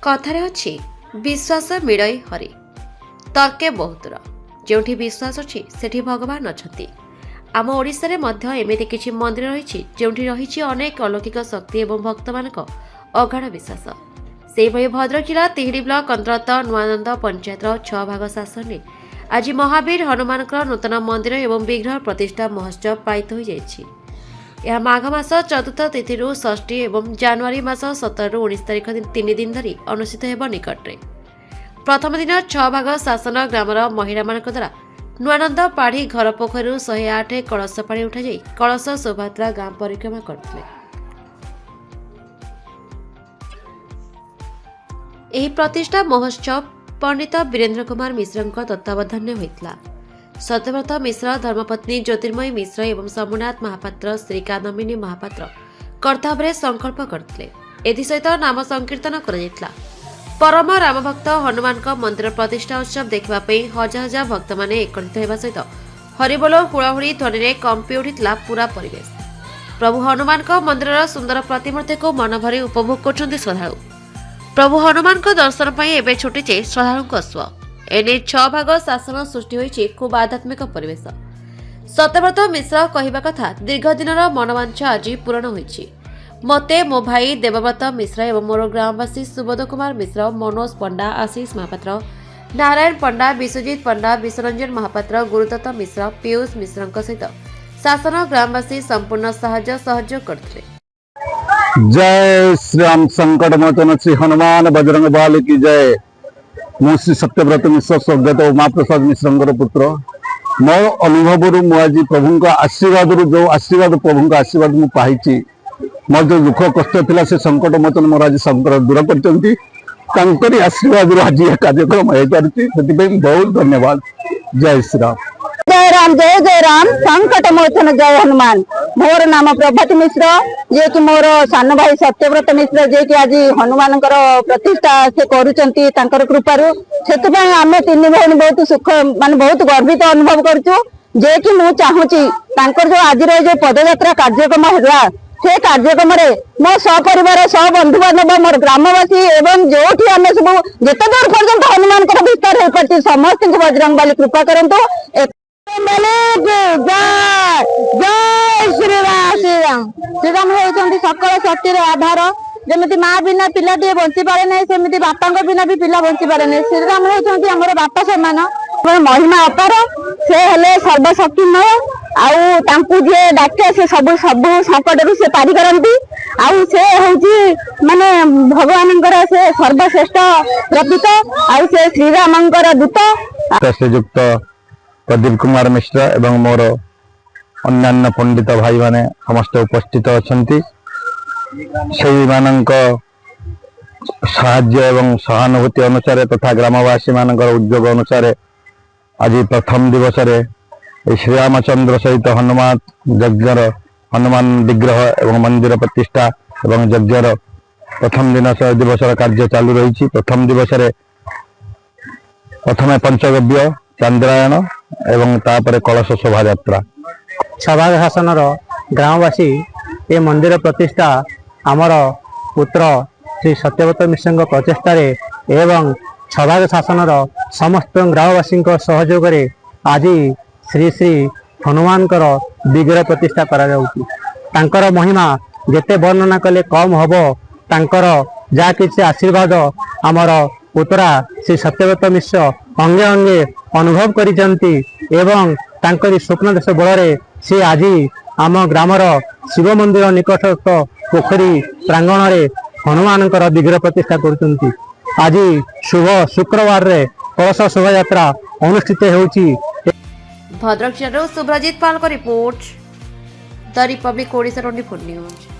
कथार अच्छी विश्वास मिड़ई हरि तर्के बहुत जो विश्वास अच्छी सेठी भगवान अच्छा। आम ओडिशा रे मध्य एमिति किछि मंदिर रही जोठी रही अनेक अलौकिक शक्ति एवं भक्त मानक अगाध विश्वास। से भद्रक जिला तिहिडी ब्लॉक अंतर्गत नुआनंद पंचायत 6 भाग शासन में आज महावीर हनुमान नूतन मंदिर एवं विग्रह प्रतिष्ठा महोत्सव पालित हो जाइछि। यह माघ मास चतुर्थ तिथि षष्ठी एवं जनवरी मास 17 ରୁ 19 तारिख 3 दिन धरी अनुष्ठित हेब निकटरे। प्रथम दिन 6 भाग शासन ग्रामर महिला मानक द्वारा नुआनंद पाढ़ी घर पोखर 108 कलश पानी उठा जाई कलश शोभायात्रा गां परिक्रमा करथिले। एही प्रतिष्ठा महोत्सव पंडित वीरेंद्र कुमार मिश्र तत्वावधान होइतला। सत्यव्रत मिश्र, धर्मपत्नी ज्योतिर्मयी मिश्र एवं सोमनाथ महापात्र, श्री कादम्बिनी महापात्र कर्तव्य संकल्प करथिले। एथि सहित नाम संकीर्तन कर परम राम भक्त हनुमान मंदिर प्रतिष्ठा उत्सव देखा हजार हजार भक्त माने एकत्रित होगा सहित हरिबोल हुड़ाहुड़ी ध्वनि में कंपी उठिता पूरा परिवेश। प्रभु हनुमान मंदिर सुंदर प्रतिमूर्ति को मन भरी उपभोग कर श्रद्धालु। प्रभु हनुमान दर्शन पर एवं छुटी श्रद्धालु स्व एने 6 भाग शासन सृष्टि होइछि खूब आध्यात्मिक परिवेश। सत्यव्रत मिश्र कहवा कथा दीर्घ दिनर मनवांछा आज पूरण होइछि। मते मो भाई देवव्रत मिश्र एवं मोर ग्रामवासी सुबोध कुमार मिश्र, मनोज पंडा, आशीष महापात्र, नारायण पंडा, विश्वजीत पंडा, विश्वरंजन महापात्र, गुरुदत्त मिश्र, पीयूष मिश्र सहित शासन ग्रामवासी संपूर्ण साहाय्य सहयोग करथिले। जय श्री राम संकट मोचन श्री हनुमान बजरंग बाल की जय। मु श्री सत्यव्रत मिश्र स्वर्गत उमा प्रसाद मिश्र पुत्र। मो अनुभव आज प्रभु आशीर्वाद जो आशीर्वाद प्रभु आशीर्वाद मु पाई मोर जो दुख कष्ट थिला से संकट मोचन मोर आज संकट दूर कर आशीर्वाद आज यह कार्यक्रम हो पार्टी बहुत धन्यवाद। जय श्री राम। जय राम संकट मोचन जय हनुमान। मोर नाम प्रभात मिश्र जे कि मोर सान भाई सत्यव्रत मिश्र जे कि आज हनुमान प्रतिष्ठा से करुचंती तांकर कृपारु से आम 3 भाई बहुत सुख मान बहुत गर्वित अनुभव करछु। जे कि मु चाहूची तांकर जो आज जो पदयात्रा कार्यक्रम है से कार्यक्रम रे मो सपरिवार सब बंधु बांधव मोर ग्रामवासी एवं जो आम सब जिते दूर पर्यंत हनुमान विस्तार हो पार्टी समस्त बजरंग बाली कृपा करंतु। जय श्री राम। श्रीराम होती सकल शक्तिर आधार। जमी माँ बिना पिला बंची पारे ना सेमती बापा बिना भी पिला बंची पारे ना। श्रीराम होती आम बापा सामान महिमा अपार। से हेले सर्वशक्तिमय आउ जे डाके से सब सब संकट से पारि करती। आउ से हूँ माने भगवान से सर्वश्रेष्ठ प्रतीक आउ से श्रीराम दूत। श्रीयुक्त प्रदीप कुमार मिश्र एवं मोर अन्यान्य पंडित भाई माने समस्त उपस्थित अछंती। सेही मानक साहाय्य एवं सहानुभूति अनुसार तथा ग्रामवासी मानक उद्योग अनुसार आज प्रथम दिवस रे श्री रामचंद्र सहित हनुमान यज्ञर हनुमान विग्रह एवं मंदिर प्रतिष्ठा एवं यज्ञर प्रथम दिवस कार्य चालू रही। प्रथम दिवस रे प्रथम पंचगव्य चंद्रायण एवं तापर कलश शोभायात्रा। सभा शासन ग्रामवासी ये मंदिर प्रतिष्ठा आमर पुत्र श्री सत्यव्रत मिश्र प्रचेषा एवं सभा शासन समस्त ग्रामवासी सहयोग आज श्री श्री हनुमान विग्रह प्रतिष्ठा कर महिमा जेते वर्णना कले कम हम तांकर जा किसी आशीर्वाद आमर पुत्रा श्री सत्यव्रत मिश्र अंगे अंगे अनुभव करिसंती एवं तांकरी स्वप्न देश बल से आज आम ग्रामर शिव मंदिर निकटस्थ पोखरी प्रांगण रे हनुमान विग्रह प्रतिष्ठा करुचंती। आज शुभ शुक्रवार रे कलश शोभायात्रा अनुष्ठित होउची। भद्रक जिल्लार Subrajit Pal report the republic Odisha 24 news.